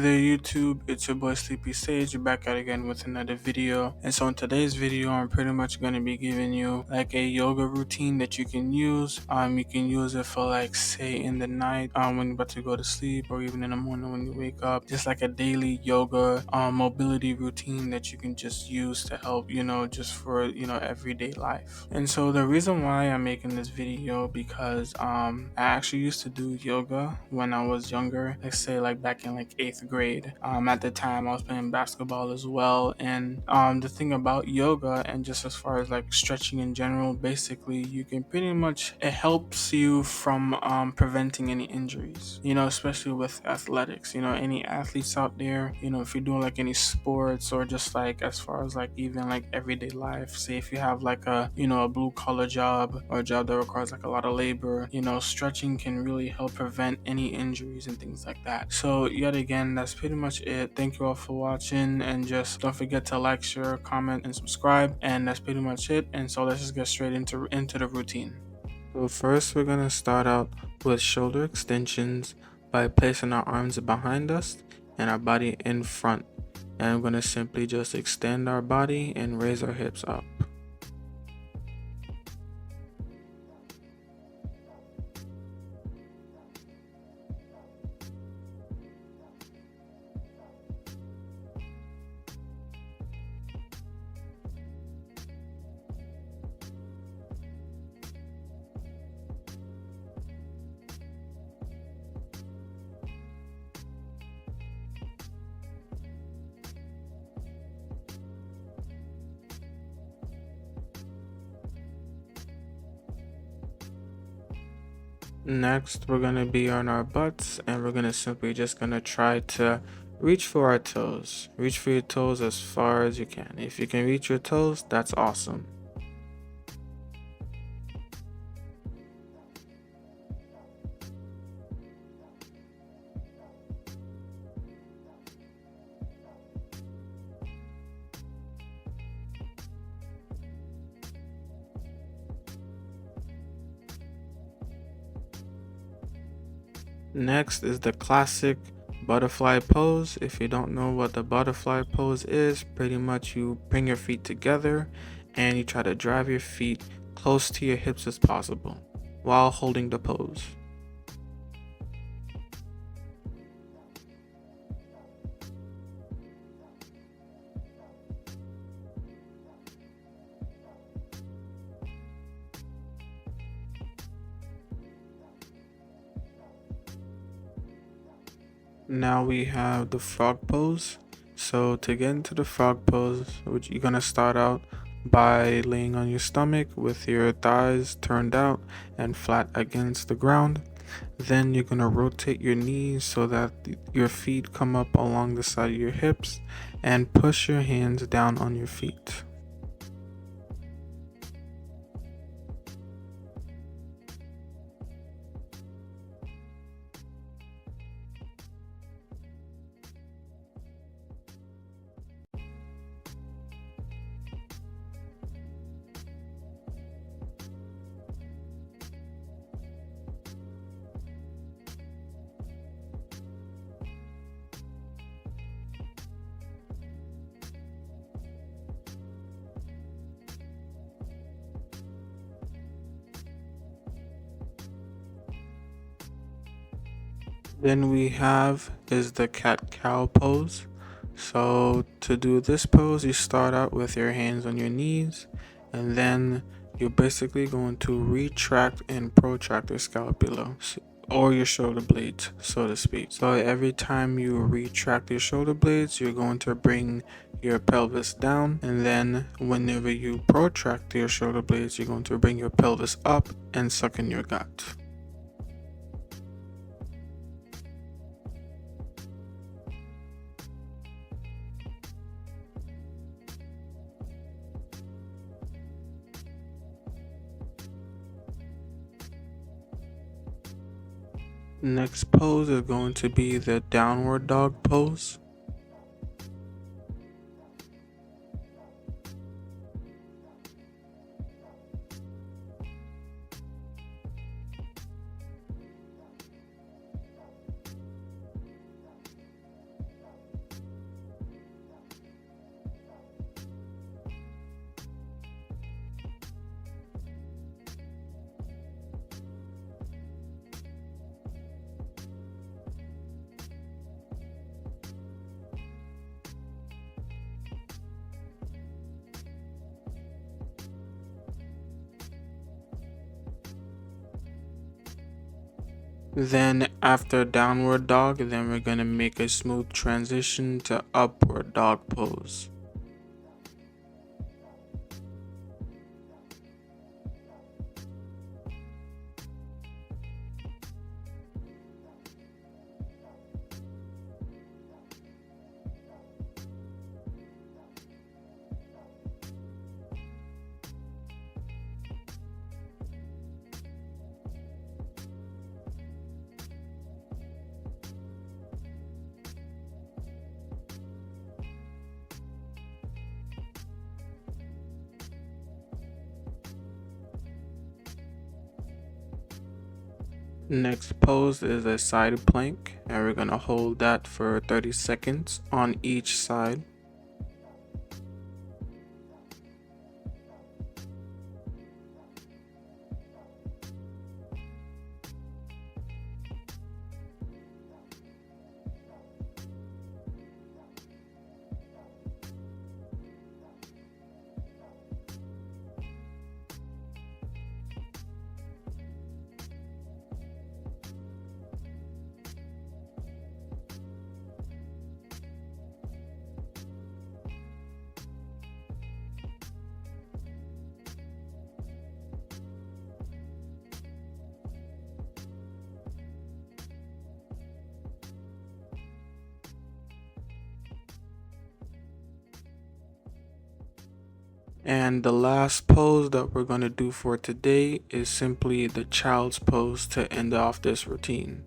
there YouTube, it's your boy Sleepy Sage back out again with another video. And so in today's video I'm pretty much going to be giving you like a yoga routine that you can use. You can use it for like say in the night when you're about to go to sleep, or even in the morning when you wake up. Just like a daily yoga mobility routine that you can just use to help, just for everyday life. And so the reason why I'm making this video, because I actually used to do yoga when I was younger, let's say like back in like 8th grade. At the time I was playing basketball as well. And the thing about yoga, and just as far as like stretching in general, basically you can pretty much, it helps you from preventing any injuries, especially with athletics. Any athletes out there, if you're doing like any sports, or just like as far as like even like everyday life, say if you have like a blue collar job, or a job that requires like a lot of labor, stretching can really help prevent any injuries and things like that. So yet again, that's pretty much it. Thank you all for watching, and just don't forget to like, share, comment, and subscribe. And that's pretty much it. And so let's just get straight into the routine. So first we're gonna start out with shoulder extensions by placing our arms behind us and our body in front. And we're gonna simply just extend our body and raise our hips up. Next, we're gonna be on our butts, and we're gonna simply just gonna try to reach for our toes. Reach for your toes as far as you can. If you can reach your toes, that's awesome. Next is the classic butterfly pose. If you don't know what the butterfly pose is, pretty much you bring your feet together and you try to drive your feet close to your hips as possible while holding the pose. Now we have the frog pose. So to get into the frog pose, which you're gonna start out by laying on your stomach with your thighs turned out and flat against the ground. Then you're gonna rotate your knees so that your feet come up along the side of your hips, and push your hands down on your feet. Then we have is the cat cow pose. So to do this pose, you start out with your hands on your knees, and then you're basically going to retract and protract your scapula, or your shoulder blades, so to speak. So every time you retract your shoulder blades, you're going to bring your pelvis down, and then whenever you protract your shoulder blades, you're going to bring your pelvis up and suck in your gut. Next pose is going to be the downward dog pose. Then after downward dog, then we're going to make a smooth transition to upward dog pose. Next pose is a side plank, and we're going to hold that for 30 seconds on each side. And the last pose that we're going to do for today is simply the child's pose to end off this routine.